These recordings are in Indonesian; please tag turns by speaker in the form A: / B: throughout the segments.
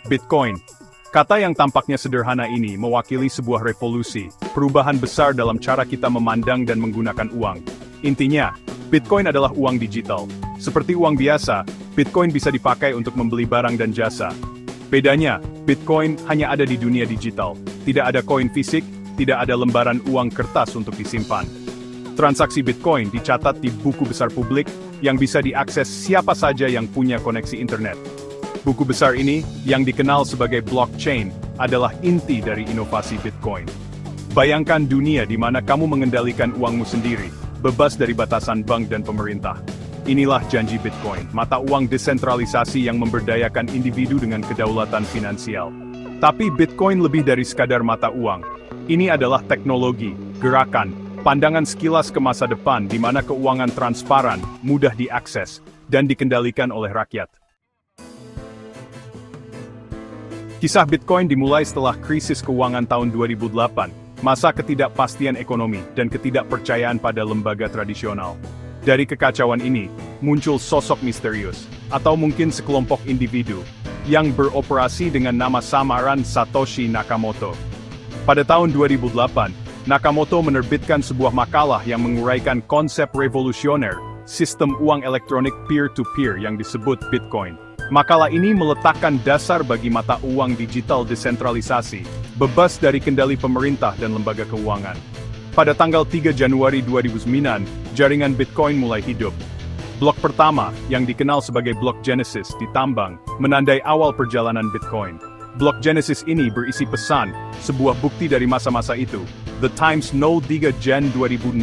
A: Bitcoin. Kata yang tampaknya sederhana ini mewakili sebuah revolusi, perubahan besar dalam cara kita memandang dan menggunakan uang. Intinya, Bitcoin adalah uang digital. Seperti uang biasa, Bitcoin bisa dipakai untuk membeli barang dan jasa. Bedanya, Bitcoin hanya ada di dunia digital. Tidak ada koin fisik, tidak ada lembaran uang kertas untuk disimpan. Transaksi Bitcoin dicatat di buku besar publik yang bisa diakses siapa saja yang punya koneksi internet. Buku besar ini, yang dikenal sebagai blockchain, adalah inti dari inovasi Bitcoin. Bayangkan dunia di mana kamu mengendalikan uangmu sendiri, bebas dari batasan bank dan pemerintah. Inilah janji Bitcoin, mata uang desentralisasi yang memberdayakan individu dengan kedaulatan finansial. Tapi Bitcoin lebih dari sekadar mata uang. Ini adalah teknologi, gerakan, pandangan sekilas ke masa depan di mana keuangan transparan, mudah diakses, dan dikendalikan oleh rakyat. Kisah Bitcoin dimulai setelah krisis keuangan tahun 2008, masa ketidakpastian ekonomi dan ketidakpercayaan pada lembaga tradisional. Dari kekacauan ini, muncul sosok misterius, atau mungkin sekelompok individu, yang beroperasi dengan nama samaran Satoshi Nakamoto. Pada tahun 2008, Nakamoto menerbitkan sebuah makalah yang menguraikan konsep revolusioner, sistem uang elektronik peer-to-peer yang disebut Bitcoin. Makalah ini meletakkan dasar bagi mata uang digital desentralisasi, bebas dari kendali pemerintah dan lembaga keuangan. Pada tanggal 3 Januari 2009, jaringan Bitcoin mulai hidup. Blok pertama, yang dikenal sebagai Blok Genesis, ditambang, menandai awal perjalanan Bitcoin. Blok Genesis ini berisi pesan, sebuah bukti dari masa-masa itu. The Times No 3 Jan 2009.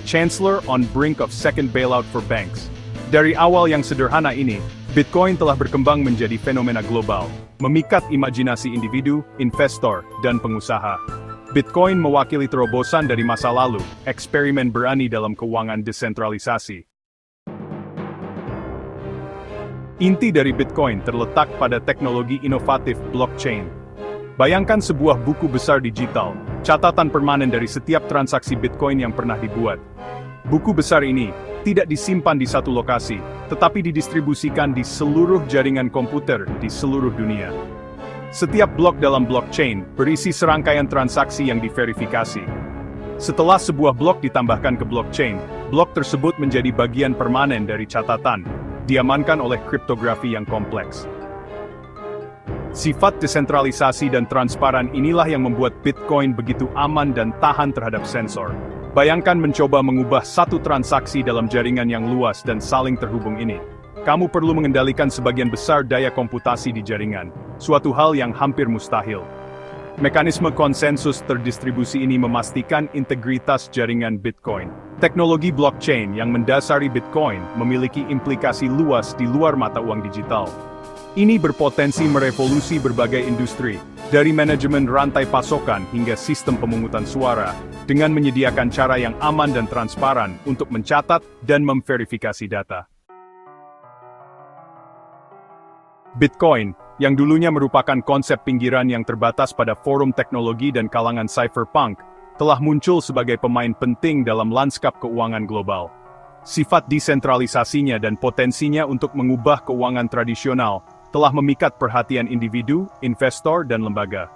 A: Chancellor on brink of second bailout for banks. Dari awal yang sederhana ini, Bitcoin telah berkembang menjadi fenomena global, memikat imajinasi individu, investor, dan pengusaha. Bitcoin mewakili terobosan dari masa lalu, eksperimen berani dalam keuangan desentralisasi. Inti dari Bitcoin terletak pada teknologi inovatif blockchain. Bayangkan sebuah buku besar digital, catatan permanen dari setiap transaksi Bitcoin yang pernah dibuat. Buku besar ini tidak disimpan di satu lokasi, tetapi didistribusikan di seluruh jaringan komputer di seluruh dunia. Setiap blok dalam blockchain berisi serangkaian transaksi yang diverifikasi. Setelah sebuah blok ditambahkan ke blockchain, blok tersebut menjadi bagian permanen dari catatan, diamankan oleh kriptografi yang kompleks. Sifat desentralisasi dan transparan inilah yang membuat Bitcoin begitu aman dan tahan terhadap sensor. Bayangkan mencoba mengubah satu transaksi dalam jaringan yang luas dan saling terhubung ini. Kamu perlu mengendalikan sebagian besar daya komputasi di jaringan, suatu hal yang hampir mustahil. Mekanisme konsensus terdistribusi ini memastikan integritas jaringan Bitcoin. Teknologi blockchain yang mendasari Bitcoin memiliki implikasi luas di luar mata uang digital. Ini berpotensi merevolusi berbagai industri, dari manajemen rantai pasokan hingga sistem pemungutan suara, dengan menyediakan cara yang aman dan transparan untuk mencatat dan memverifikasi data. Bitcoin, yang dulunya merupakan konsep pinggiran yang terbatas pada forum teknologi dan kalangan cypherpunk, telah muncul sebagai pemain penting dalam lanskap keuangan global. Sifat desentralisasinya dan potensinya untuk mengubah keuangan tradisional telah memikat perhatian individu, investor, dan lembaga.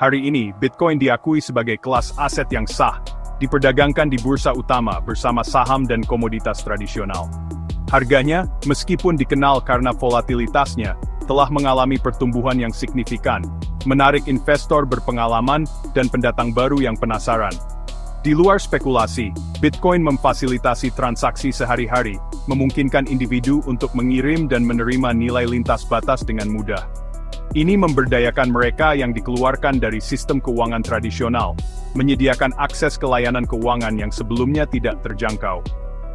A: Hari ini, Bitcoin diakui sebagai kelas aset yang sah, diperdagangkan di bursa utama bersama saham dan komoditas tradisional. Harganya, meskipun dikenal karena volatilitasnya, telah mengalami pertumbuhan yang signifikan, menarik investor berpengalaman dan pendatang baru yang penasaran. Di luar spekulasi, Bitcoin memfasilitasi transaksi sehari-hari, memungkinkan individu untuk mengirim dan menerima nilai lintas batas dengan mudah. Ini memberdayakan mereka yang dikeluarkan dari sistem keuangan tradisional, menyediakan akses ke layanan keuangan yang sebelumnya tidak terjangkau.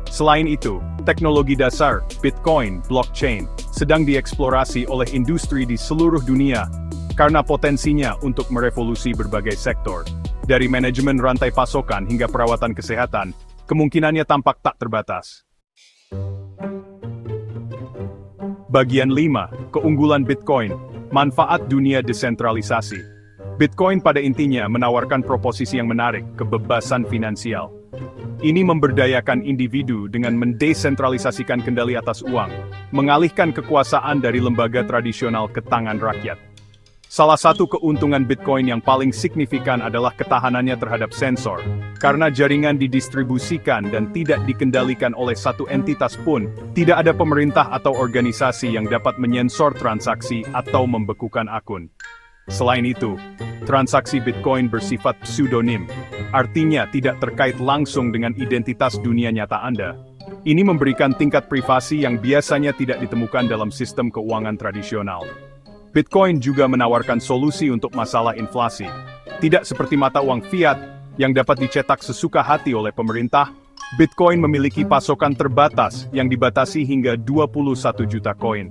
A: Selain itu, teknologi dasar, Bitcoin, blockchain, sedang dieksplorasi oleh industri di seluruh dunia, karena potensinya untuk merevolusi berbagai sektor. Dari manajemen rantai pasokan hingga perawatan kesehatan, kemungkinannya tampak tak terbatas. Bagian 5. Keunggulan Bitcoin. Manfaat dunia desentralisasi. Bitcoin pada intinya menawarkan proposisi yang menarik, kebebasan finansial. Ini memberdayakan individu dengan mendesentralisasikan kendali atas uang, mengalihkan kekuasaan dari lembaga tradisional ke tangan rakyat. Salah satu keuntungan Bitcoin yang paling signifikan adalah ketahanannya terhadap sensor, karena jaringan didistribusikan dan tidak dikendalikan oleh satu entitas pun, tidak ada pemerintah atau organisasi yang dapat menyensor transaksi atau membekukan akun. Selain itu, transaksi Bitcoin bersifat pseudonym, artinya tidak terkait langsung dengan identitas dunia nyata Anda. Ini memberikan tingkat privasi yang biasanya tidak ditemukan dalam sistem keuangan tradisional. Bitcoin juga menawarkan solusi untuk masalah inflasi. Tidak seperti mata uang fiat yang dapat dicetak sesuka hati oleh pemerintah, Bitcoin memiliki pasokan terbatas yang dibatasi hingga 21 juta koin.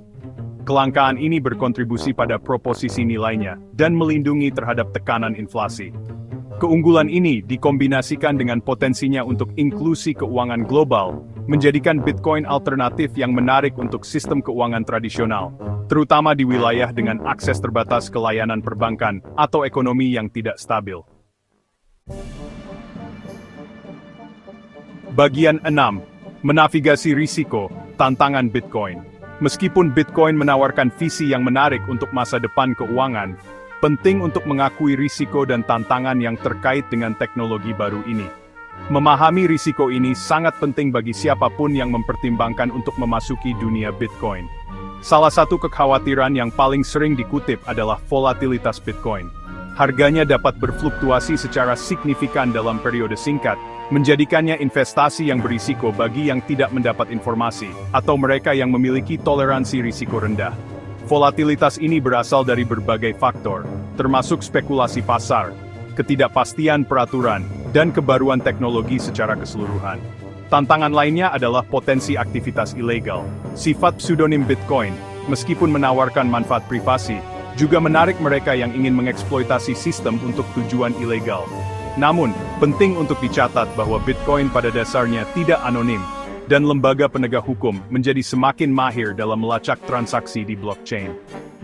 A: Kelangkaan ini berkontribusi pada proposisi nilainya dan melindungi terhadap tekanan inflasi. Keunggulan ini dikombinasikan dengan potensinya untuk inklusi keuangan global, menjadikan Bitcoin alternatif yang menarik untuk sistem keuangan tradisional, terutama di wilayah dengan akses terbatas ke layanan perbankan atau ekonomi yang tidak stabil. Bagian 6. Menavigasi risiko, tantangan Bitcoin. Meskipun Bitcoin menawarkan visi yang menarik untuk masa depan keuangan, penting untuk mengakui risiko dan tantangan yang terkait dengan teknologi baru ini. Memahami risiko ini sangat penting bagi siapapun yang mempertimbangkan untuk memasuki dunia Bitcoin. Salah satu kekhawatiran yang paling sering dikutip adalah volatilitas Bitcoin. Harganya dapat berfluktuasi secara signifikan dalam periode singkat, menjadikannya investasi yang berisiko bagi yang tidak mendapat informasi, atau mereka yang memiliki toleransi risiko rendah. Volatilitas ini berasal dari berbagai faktor, termasuk spekulasi pasar, ketidakpastian peraturan, dan kebaruan teknologi secara keseluruhan. Tantangan lainnya adalah potensi aktivitas ilegal. Sifat pseudonim Bitcoin, meskipun menawarkan manfaat privasi, juga menarik mereka yang ingin mengeksploitasi sistem untuk tujuan ilegal. Namun, penting untuk dicatat bahwa Bitcoin pada dasarnya tidak anonim, dan lembaga penegak hukum menjadi semakin mahir dalam melacak transaksi di blockchain.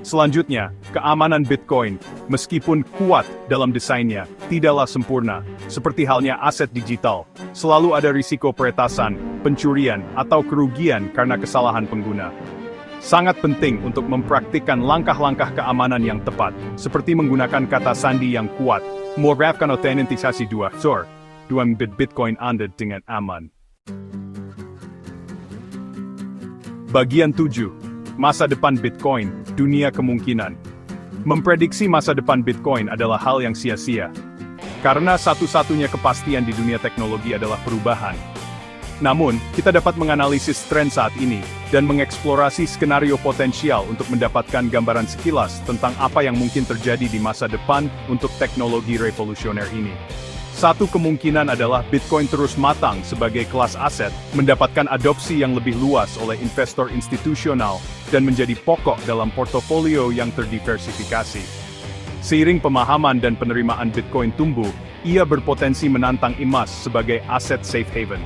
A: Selanjutnya, keamanan Bitcoin, meskipun kuat dalam desainnya, tidaklah sempurna. Seperti halnya aset digital, selalu ada risiko peretasan, pencurian, atau kerugian karena kesalahan pengguna. Sangat penting untuk mempraktikkan langkah-langkah keamanan yang tepat, seperti menggunakan kata sandi yang kuat, menerapkan autentisasi dua bit Bitcoin Anda dengan aman. Bagian 7. Masa depan Bitcoin, dunia kemungkinan. Memprediksi masa depan Bitcoin adalah hal yang sia-sia. Karena satu-satunya kepastian di dunia teknologi adalah perubahan. Namun, kita dapat menganalisis tren saat ini, dan mengeksplorasi skenario potensial untuk mendapatkan gambaran sekilas tentang apa yang mungkin terjadi di masa depan untuk teknologi revolusioner ini. Satu kemungkinan adalah Bitcoin terus matang sebagai kelas aset, mendapatkan adopsi yang lebih luas oleh investor institusional, dan menjadi pokok dalam portofolio yang terdiversifikasi. Seiring pemahaman dan penerimaan Bitcoin tumbuh, ia berpotensi menantang emas sebagai aset safe haven.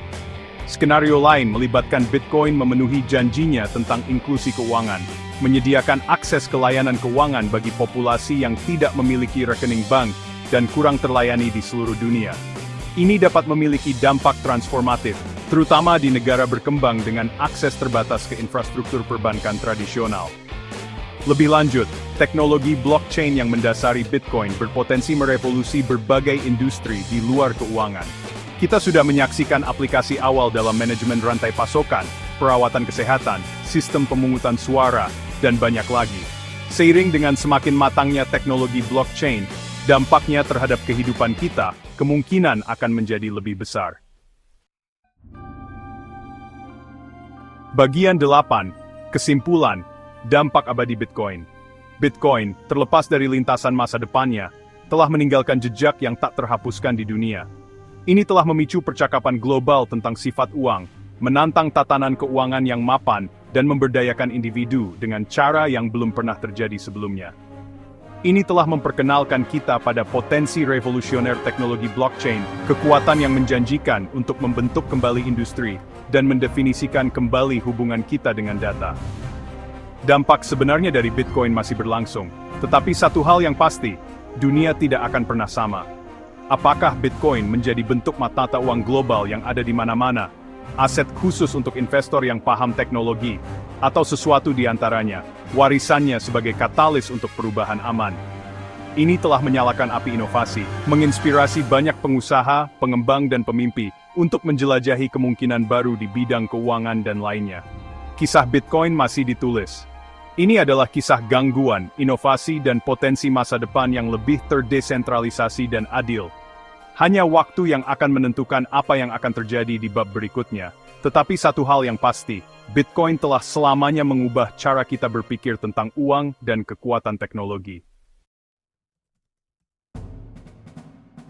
A: Skenario lain melibatkan Bitcoin memenuhi janjinya tentang inklusi keuangan, menyediakan akses ke layanan keuangan bagi populasi yang tidak memiliki rekening bank, dan kurang terlayani di seluruh dunia. Ini dapat memiliki dampak transformatif, terutama di negara berkembang dengan akses terbatas ke infrastruktur perbankan tradisional. Lebih lanjut, teknologi blockchain yang mendasari Bitcoin berpotensi merevolusi berbagai industri di luar keuangan. Kita sudah menyaksikan aplikasi awal dalam manajemen rantai pasokan, perawatan kesehatan, sistem pemungutan suara, dan banyak lagi. Seiring dengan semakin matangnya teknologi blockchain, dampaknya terhadap kehidupan kita kemungkinan akan menjadi lebih besar. Bagian 8. Kesimpulan, dampak abadi Bitcoin. Bitcoin, terlepas dari lintasan masa depannya, telah meninggalkan jejak yang tak terhapuskan di dunia. Ini telah memicu percakapan global tentang sifat uang, menantang tatanan keuangan yang mapan, dan memberdayakan individu dengan cara yang belum pernah terjadi sebelumnya. Ini telah memperkenalkan kita pada potensi revolusioner teknologi blockchain, kekuatan yang menjanjikan untuk membentuk kembali industri, dan mendefinisikan kembali hubungan kita dengan data. Dampak sebenarnya dari Bitcoin masih berlangsung, tetapi satu hal yang pasti, dunia tidak akan pernah sama. Apakah Bitcoin menjadi bentuk mata uang global yang ada di mana-mana, aset khusus untuk investor yang paham teknologi, atau sesuatu di antaranya, warisannya sebagai katalis untuk perubahan aman? Ini telah menyalakan api inovasi, menginspirasi banyak pengusaha, pengembang dan pemimpi untuk menjelajahi kemungkinan baru di bidang keuangan dan lainnya. Kisah Bitcoin masih ditulis. Ini adalah kisah gangguan, inovasi dan potensi masa depan yang lebih terdesentralisasi dan adil. Hanya waktu yang akan menentukan apa yang akan terjadi di bab berikutnya. Tetapi satu hal yang pasti, Bitcoin telah selamanya mengubah cara kita berpikir tentang uang dan kekuatan teknologi.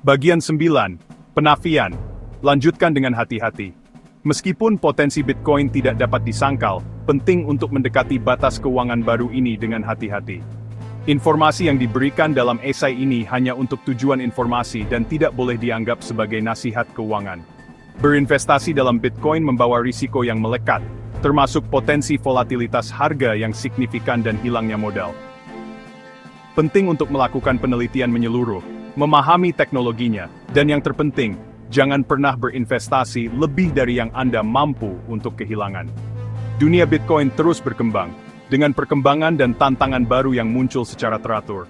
A: Bagian 9. Penafian. Lanjutkan dengan hati-hati. Meskipun potensi Bitcoin tidak dapat disangkal, penting untuk mendekati batas keuangan baru ini dengan hati-hati. Informasi yang diberikan dalam esai ini hanya untuk tujuan informasi dan tidak boleh dianggap sebagai nasihat keuangan. Berinvestasi dalam Bitcoin membawa risiko yang melekat, termasuk potensi volatilitas harga yang signifikan dan hilangnya modal. Penting untuk melakukan penelitian menyeluruh, memahami teknologinya, dan yang terpenting, jangan pernah berinvestasi lebih dari yang Anda mampu untuk kehilangan. Dunia Bitcoin terus berkembang, dengan perkembangan dan tantangan baru yang muncul secara teratur.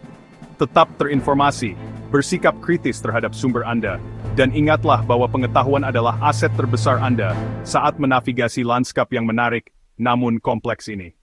A: Tetap terinformasi, bersikap kritis terhadap sumber Anda, dan ingatlah bahwa pengetahuan adalah aset terbesar Anda saat menavigasi lanskap yang menarik, namun kompleks ini.